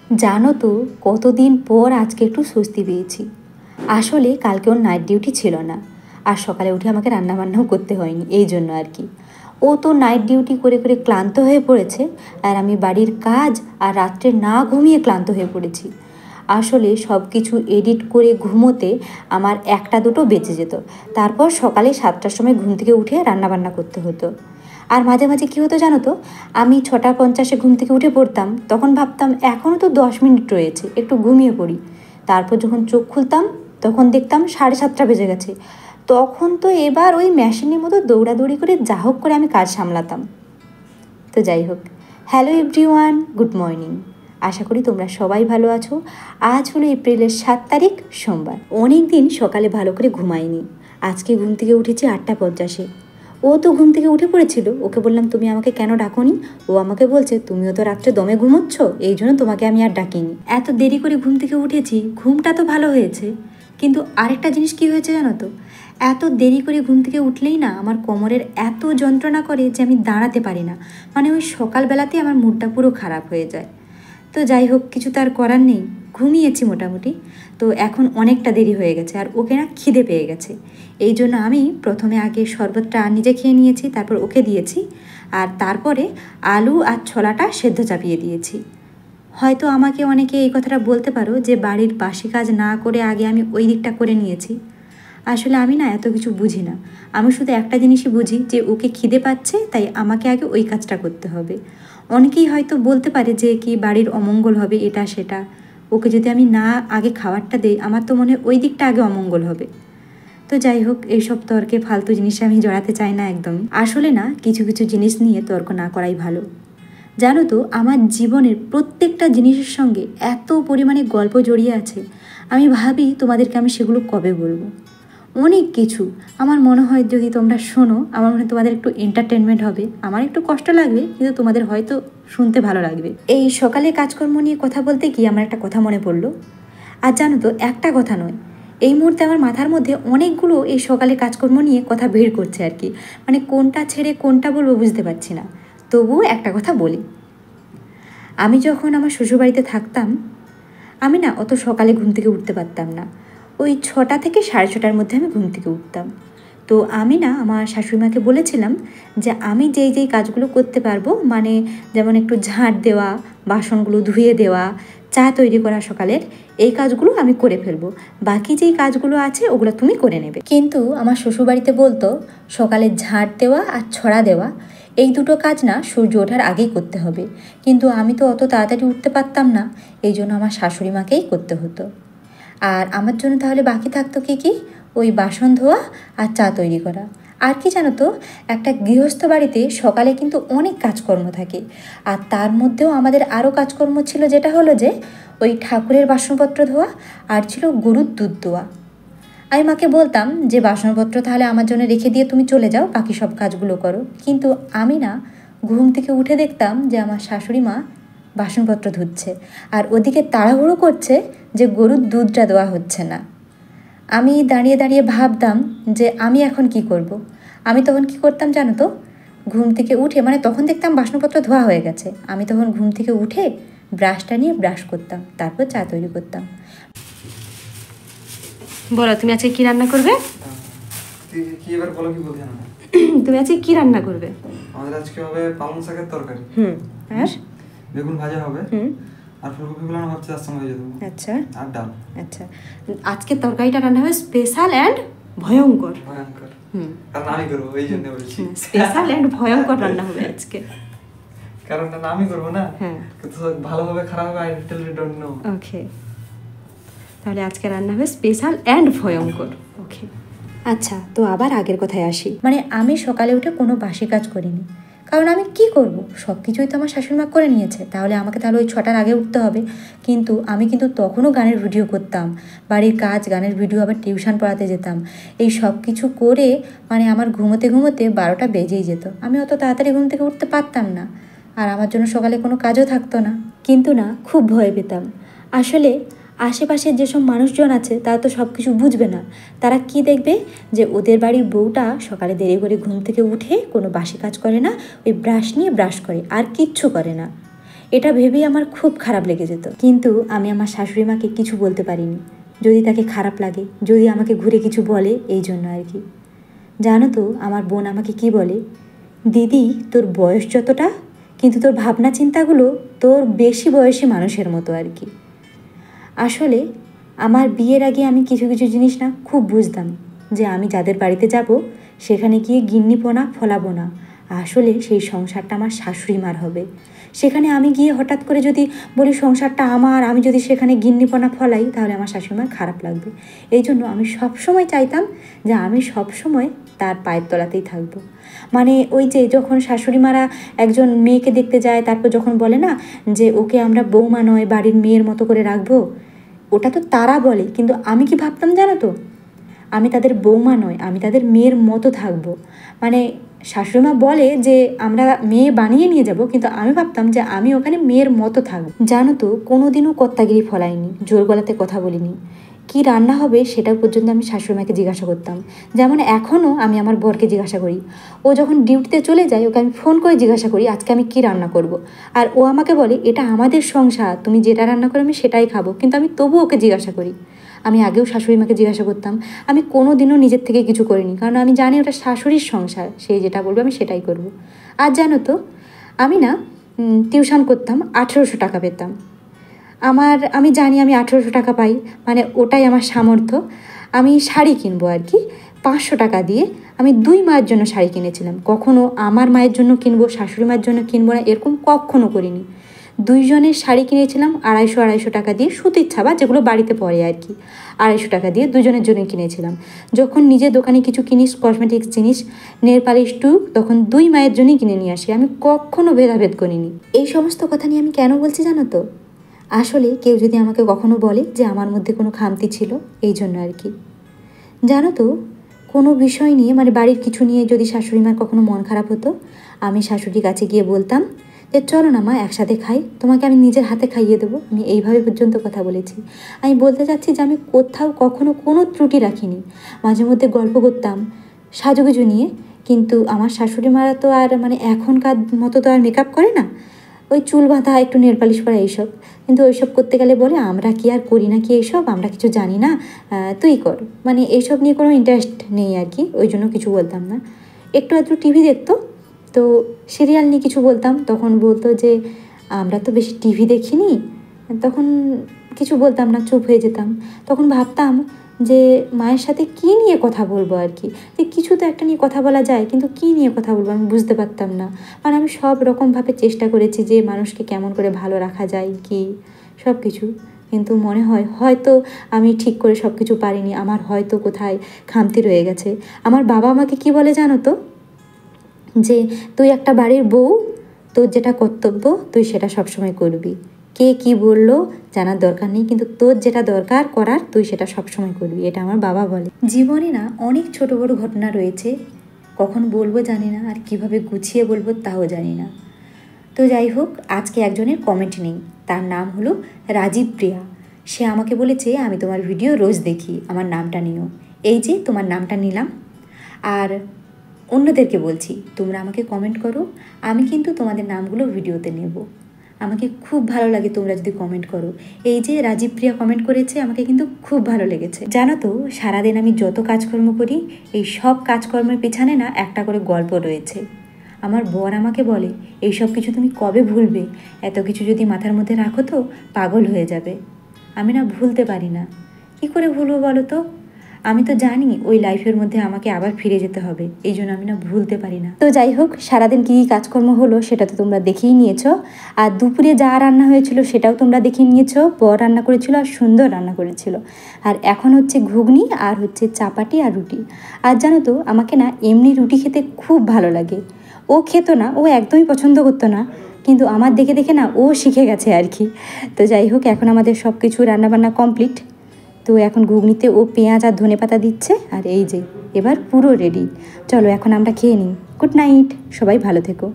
জানো তো, কতদিন পর আজকে একটু স্বস্তি পেয়েছি। আসলে কালকে ওর নাইট ডিউটি ছিল না, আর সকালে উঠে আমাকে রান্নাবান্নাও করতে হয়নি, এই জন্য আর কি। ও তো নাইট ডিউটি করে করে ক্লান্ত হয়ে পড়েছে, আর আমি বাড়ির কাজ আর রাত্রে না ঘুমিয়ে ক্লান্ত হয়ে পড়েছি। আসলে সব কিছু এডিট করে ঘুমোতে আমার 1টা 2টো বেঁচে যেত। তারপর সকালে 7টার সময় ঘুম থেকে উঠে রান্নাবান্না করতে হতো। আর মাঝে মাঝে কী হতো জানো তো, আমি 6টা 50 ঘুম থেকে উঠে পড়তাম, তখন ভাবতাম এখনও তো 10 মিনিট রয়েছে, একটু ঘুমিয়ে পড়ি। তারপর যখন চোখ খুলতাম তখন দেখতাম 7:30 বেজে গেছে। তখন তো এবার ওই মেশিনের মতো দৌড়াদৌড়ি করে যা হোক করে আমি কাজ সামলাতাম। তো যাই হোক, হ্যালো এভরিওয়ান, গুড মর্নিং। আশা করি তোমরা সবাই ভালো আছো। আজ হলো এপ্রিলের 7 তারিখ, সোমবার। অনেক দিন সকালে ভালো করে ঘুমাইনি। আজকে ঘুম থেকে উঠেছি 8টা 50-এ। ও তো ঘুম থেকে উঠে পড়েছিল, ওকে বললাম তুমি আমাকে কেন ডাকোনি? ও আমাকে বলছে তুমিও তো রাত্রে দমে ঘুমোচ্ছ, এই জন্য তোমাকে আমি আর ডাকিনি। এত দেরি করে ঘুম থেকে উঠেছি, ঘুমটা তো ভালো হয়েছে, কিন্তু আরেকটা জিনিস কি হয়েছে জানো তো, এত দেরি করে ঘুম থেকে উঠলেই না আমার কোমরের এত যন্ত্রণা করে যে আমি দাঁড়াতে পারি না। মানে ওই সকালবেলাতেই আমার মুডটা পুরো খারাপ হয়ে যায়। তো যাই হোক, কিছু তার করার নেই, ঘুমিয়েছি মোটামুটি। তো এখন অনেকটা দেরি হয়ে গেছে, আর ওকে না খিদে পেয়ে গেছে। এই জন্য আমি প্রথমে আগে শরবতটা নিজে খেয়ে নিয়েছি, তারপর ওকে দিয়েছি, আর তারপরে আলু আর ছোলাটা সেদ্ধ চাপিয়ে দিয়েছি। হয়তো আমাকে অনেকে এই কথাটা বলতে পারো যে বাড়ির বাসি কাজ না করে আগে আমি ওই দিকটা করে নিয়েছি। আসলে আমি না এত কিছু বুঝি না। আমি শুধু একটা জিনিসই বুঝি যে ওকে খিদে পাচ্ছে, তাই আমাকে আগে ওই কাজটা করতে হবে। অনেকেই হয়তো বলতে পারে যে কি বাড়ির অমঙ্গল হবে এটা সেটা, ওকে যদি আমি না আগে খাবারটা দিই, আমার তো মনে হয় ওই দিকটা আগে অমঙ্গল হবে। তো যাই হোক, এইসব তর্কে ফালতু জিনিসে আমি জড়াতে চাই না একদমই। আসলে না, কিছু কিছু জিনিস নিয়ে তর্ক না করাই ভালো। জানো তো, আমার জীবনের প্রত্যেকটা জিনিসের সঙ্গে এত পরিমাণে গল্প জড়িয়ে আছে, আমি ভাবি তোমাদেরকে আমি সেগুলো কবে বলবো। অনেক কিছু আমার মনে হয় যদি তোমরা শোনো, আমার মনে হয় তোমাদের একটু এন্টারটেনমেন্ট হবে। আমার একটু কষ্ট লাগবে, কিন্তু তোমাদের হয়তো শুনতে ভালো লাগবে। এই সকালে কাজকর্ম নিয়ে কথা বলতে গিয়ে আমার একটা কথা মনে পড়লো। আর জানো তো, একটা কথা নয়, এই মুহূর্তে আমার মাথার মধ্যে অনেকগুলো এই সকালে কাজকর্ম নিয়ে কথা ভিড় করছে আর কি। মানে কোনটা ছেড়ে কোনটা বলবো বুঝতে পারছি না। তবুও একটা কথা বলি, আমি যখন আমার শ্বশুরবাড়িতে থাকতাম, আমি না অত সকালে ঘুম থেকে উঠতে পারতাম না। ওই 6টা থেকে 6:30টার মধ্যে আমি ঘুম থেকে উঠতাম। তো আমি না আমার শাশুড়িমাকে বলেছিলাম যে আমি যেই যেই কাজগুলো করতে পারবো, মানে যেমন একটু ঝাঁট দেওয়া, বাসনগুলো ধুয়ে দেওয়া, চা তৈরি করা সকালের, এই কাজগুলো আমি করে ফেলবো। বাকি যেই কাজগুলো আছে ওগুলো তুমি করে নেবে। কিন্তু আমার শ্বশুরবাড়িতে বলতো সকালে ঝাঁট দেওয়া আর ছড়া দেওয়া, এই দুটো কাজ না সূর্য ওঠার আগেই করতে হবে। কিন্তু আমি তো অত তাড়াতাড়ি উঠতে পারতাম না, এই জন্য আমার শাশুড়ি মাকেই করতে হতো। আর আমার জন্য তাহলে বাকি থাকতো কি, ওই বাসন ধোয়া আর চা তৈরি করা। আর কি জানো তো, একটা গৃহস্থ বাড়িতে সকালে কিন্তু অনেক কাজকর্ম থাকে, আর তার মধ্যেও আমাদের আরও কাজকর্ম ছিল, যেটা হলো যে ওই ঠাকুরের বাসনপত্র ধোয়া, আর ছিল গরুর দুধ দোয়া। আমি মাকে বলতাম যে বাসনপত্র তাহলে আমার জন্য রেখে দিয়ে তুমি চলে যাও, বাকি সব কাজগুলো করো। কিন্তু আমি না, ঘুম থেকে উঠে দেখতাম যে আমার শাশুড়ি মা বাসনপত্র ধুচ্ছে, আর ওদিকে তাড়াহুড়ো করছে যে গরুর দুধটা দেওয়া হচ্ছে না। আমি দাঁড়িয়ে দাঁড়িয়ে ভাবতাম যে আমি এখন কি করব। আমি তখন কি করতাম জানো তো, ঘুম থেকে উঠে, মানে তখন দেখতাম বাসনপত্র ধোয়া হয়ে গেছে, আমি তখন ঘুম থেকে উঠে ব্রাশটা নিয়ে ব্রাশ করতাম, তারপর চা তৈরি করতাম। বলো তুমি আজকে কি রান্না করবে? কি এবার বলো, কি বলতে জানো? তুমি আজকে কি রান্না করবে? আমাদের আজকে হবে পালং শাকের তরকারি। আর বেগুন ভাজা হবে। আর ফুলকপি গুলানো ভাবছি তার সঙ্গে ভেজে দেবো। আচ্ছা। আর ডাল। আচ্ছা, আজকে তরকারিটা রান্না হবে স্পেশাল অ্যান্ড ভয়ঙ্কর। ভয়ঙ্কর। কারণ আমি করবো, এই জন্য বলছি স্পেশাল অ্যান্ড ভয়ঙ্কর রান্না হবে আজকে। কারণ আমি করবো না। হ্যাঁ, কিন্তু ভালো হবে খারাপ হবে আই ডোন্ট নো। ওকে, তাহলে আজকে রান্না হবে স্পেশাল অ্যান্ড ভয়ঙ্কর। ওকে, আচ্ছা, তো আবার আগের কথায় আসি। মানে আমি সকালে উঠে কোনো বাসি কাজ করিনি, কারণ আমি কি করব, সব কিছুই তো আমার শাশুড়িমা করে নিয়েছে, তাহলে আমাকে তাহলে ওই 6টার আগে উঠতে হবে। কিন্তু আমি কিন্তু তখনও গানের ভিডিও করতাম, বাড়ির কাজ, গানের ভিডিও, আবার টিউশন পড়াতে যেতাম। এই সব কিছু করে মানে আমার ঘুমোতে ঘুমোতে 12টা বেজেই যেত। আমি অত তাড়াতাড়ি ঘুম থেকে উঠতে পারতাম না, আর আমার জন্য সকালে কোনো কাজও থাকতো না। কিন্তু না, খুব ভয় পেতাম। আসলে আশেপাশের যেসব মানুষজন আছে তারা তো সব কিছু বুঝবে না। তারা কি দেখবে যে ওদের বাড়ির বউটা সকালে দেরি করে ঘুম থেকে উঠে কোনো বাসি কাজ করে না, ওই ব্রাশ নিয়ে ব্রাশ করে, আর কিচ্ছু করে না। এটা ভেবেই আমার খুব খারাপ লেগে যেত, কিন্তু আমি আমার শাশুড়ি মাকে কিছু বলতে পারিনি। যদি তাকে খারাপ লাগে, যদি আমাকে ঘুরে কিছু বলে, এই জন্য আর কি। জানো তো আমার বোন আমাকে কি বলে, দিদি তোর বয়স যতটা, কিন্তু তোর ভাবনা চিন্তাগুলো তোর বেশি বয়সী মানুষের মতো আর কি। আসলে আমার বিয়ের আগে আমি কিছু কিছু জিনিস না খুব বুঝতাম, যে আমি যাদের বাড়িতে যাব সেখানে গিয়ে গিন্নিপনা ফলাবো না, আসলে সেই সংসারটা আমার শাশুড়ি মার হবে। সেখানে আমি গিয়ে হঠাৎ করে যদি বলি সংসারটা আমার, আমি যদি সেখানে গিন্নিপনা ফলাই, তাহলে আমার শাশুড়ি মার খারাপ লাগবে। এই জন্য আমি সবসময় চাইতাম যে আমি সবসময় তার পায়ের তলাতেই থাকবো। মানে ওই যে যখন শাশুড়ি মারা একজন মেয়েকে দেখতে যায়, তারপর যখন বলে না যে ওকে আমরা বৌমা নয় বাড়ির মেয়ের মতো করে রাখবো, ওটা তো তারা বলে, কিন্তু আমি কি ভাবতাম জানো তো, আমি তাদের বৌমা নয়, আমি তাদের মেয়ের মতো থাকবো। মানে শাশুড়িমা বলে যে আমরা মেয়ে বানিয়ে নিয়ে যাব, কিন্তু আমি ভাবতাম যে আমি ওখানে মেয়ের মতো থাকবো। জানো তো কোনোদিনও কর্তাগিরি ফলাইনি, জোর গলাতে কথা বলিনি। কি রান্না হবে সেটা পর্যন্ত আমি শাশুড়িমাকে জিজ্ঞাসা করতাম। যেমন এখনও আমি আমার বরকে জিজ্ঞাসা করি, ও যখন ডিউটিতে চলে যায় ওকে আমি ফোন করে জিজ্ঞাসা করি আজকে আমি কি রান্না করব। আর ও আমাকে বলে এটা আমাদের সংসার, তুমি যেটা রান্না করো আমি সেটাই খাবো, কিন্তু আমি তবু ওকে জিজ্ঞাসা করি। আমি আগেও শাশুড়ি মাকে জিজ্ঞাসা করতাম, আমি কোনো দিনও নিজের থেকে কিছু করিনি, কারণ আমি জানি ওটা শাশুড়ির সংসার, সে যেটা বলবে আমি সেটাই করব। আর জানো তো আমি না টিউশন করতাম, 1800 টাকা পেতাম। আমি জানি আমি 1800 টাকা পাই, মানে ওটাই আমার সামর্থ্য। আমি শাড়ি কিনবো আর কি, 500 টাকা দিয়ে আমি 2 মায়ের জন্য শাড়ি কিনেছিলাম। কখনো আমার মায়ের জন্য কিনবো, শাশুড়ি মায়ের জন্য কিনবো না, এরকম কখনো করিনি। 2 জনের শাড়ি কিনেছিলাম 250 টাকা দিয়ে, সুতির ছাপা যেগুলো বাড়িতে পরে আর কি, 250 টাকা দিয়ে 2 জনের জন্য কিনেছিলাম। যখন নিজের দোকানে কিছু কিনিস কসমেটিক্স জিনিস, নেল পালিশ টু, তখন 2 মায়ের জন্যই কিনে নিয়ে আসি। আমি কখনো ভেদাভেদ করিনি। এই সমস্ত কথা নিয়ে আমি কেন বলছি জানো তো, আসলে কেউ যদি আমাকে কখনো বলে যে আমার মধ্যে কোনো খামতি ছিল, এই জন্য আর কি। জানো তো কোনো বিষয় নিয়ে মানে বাড়ির কিছু নিয়ে যদি শাশুড়ি মার কখনো মন খারাপ হতো, আমি শাশুড়ির কাছে গিয়ে বলতাম যে চলো না মা একসাথে খাই, তোমাকে আমি নিজের হাতে খাইয়ে দেবো। আমি এইভাবে পর্যন্ত কথা বলেছি। আমি বলতে চাচ্ছি যে আমি কোথাও কখনো কোনো ত্রুটি রাখিনি। মাঝে মধ্যে গল্প করতাম সাজুগুজু নিয়ে, কিন্তু আমার শাশুড়ি মারা তো আর মানে এখনকার মতো তো আর মেকআপ করে না, ওই চুল বাঁধা একটু নেল পালিশ করা এইসব। কিন্তু ওইসব করতে গেলে বলে আমরা কি আর করি না কি এইসব, আমরা কিছু জানি না, তুই কর। মানে এইসব নিয়ে কোনো ইন্টারেস্ট নেই আর কি, ওই জন্য কিছু বলতাম না। একটু আধটু টিভি দেখতো, তো সিরিয়াল নিয়ে কিছু বলতাম, তখন বলতো যে আমরা তো বেশি টিভি দেখিনি, তখন কিছু বলতাম না, চুপ হয়ে যেতাম। তখন ভাবতাম যে মায়ের সাথে কী নিয়ে কথা বলবো আর কি, যে কিছু তো একটা নিয়ে কথা বলা যায়, কিন্তু কী নিয়ে কথা বলবো আমি বুঝতে পারতাম না। মানে আমি সব রকমভাবে চেষ্টা করেছি যে মানুষকে কেমন করে ভালো রাখা যায় কি সব কিছু, কিন্তু মনে হয় হয়তো আমি ঠিক করে সব কিছু পারিনি, আমার হয়তো কোথায় খামতি রয়ে গেছে। আমার বাবা আমাকে কি বলে জানো তো, যে তুই একটা বাড়ির বউ, তোর যেটা কর্তব্য তুই সেটা সবসময় করবি, কে কি বললো জানার দরকার নেই, কিন্তু তোর যেটা দরকার করার তুই সেটা সবসময় করবি, এটা আমার বাবা বলে। জীবনে না অনেক ছোট বড় ঘটনা রয়েছে, কখন বলবো জানি না, আর কিভাবে গুছিয়ে বলবো তাও জানি না। তো যাই হোক, আজকে একজনের কমেন্ট নেই, তার নাম হলো রাজীব প্রিয়া। সে আমাকে বলেছে আমি তোমার ভিডিও রোজ দেখি, আমার নামটা নিও। এই যে তোমার নামটা নিলাম। আর অন্যদেরকে বলছি তোমরা আমাকে কমেন্ট করো, আমি কিন্তু তোমাদের নামগুলো ভিডিওতে নেব। আমাকে খুব ভালো লাগে তোমরা যদি কমেন্ট করো। এই যে রাজীব প্রিয়া কমেন্ট করেছে, আমাকে কিন্তু খুব ভালো লেগেছে। জানো তো সারাদিন আমি যত কাজকর্ম করি, এই সব কাজকর্মের পিছনে না একটা করে গল্প রয়েছে। আমার বর আমাকে বলে এইসব কিছু তুমি কবে ভুলবে, এত কিছু যদি মাথার মধ্যে রাখো তো পাগল হয়ে যাবে। আমি না ভুলতে পারি না, কী করে ভুলবো বলো তো? আমি তো জানি ওই লাইফের মধ্যে আমাকে আবার ফিরে যেতে হবে, এই জন্য আমি না ভুলতে পারি না। তো যাই হোক, সারাদিন কী কী কাজকর্ম হলো সেটা তো তোমরা দেখেই নিয়েছো, আর দুপুরে যা রান্না হয়েছিল সেটাও তোমরা দেখে নিয়েছো। বর রান্না করেছিল আর সুন্দর রান্না করেছিল। আর এখন হচ্ছে ঘুগনি আর হচ্ছে চাপাটি আর রুটি। আর জানো তো আমাকে না এমনি রুটি খেতে খুব ভালো লাগে। ও খেতো না, ও একদমই পছন্দ করতো না, কিন্তু আমার দেখে দেখে না ও শিখে গেছে আর কি। তো যাই হোক, এখন আমাদের সব কিছু রান্নাবান্না কমপ্লিট। তো এখন ঘুগনিতে ও পেঁয়াজ আর ধনেপাতা দিচ্ছে, আর এই যে এবার পুরো রেডি। চলো এখন আমরা খেয়ে নিই। গুড নাইট, সবাই ভালো থেকো।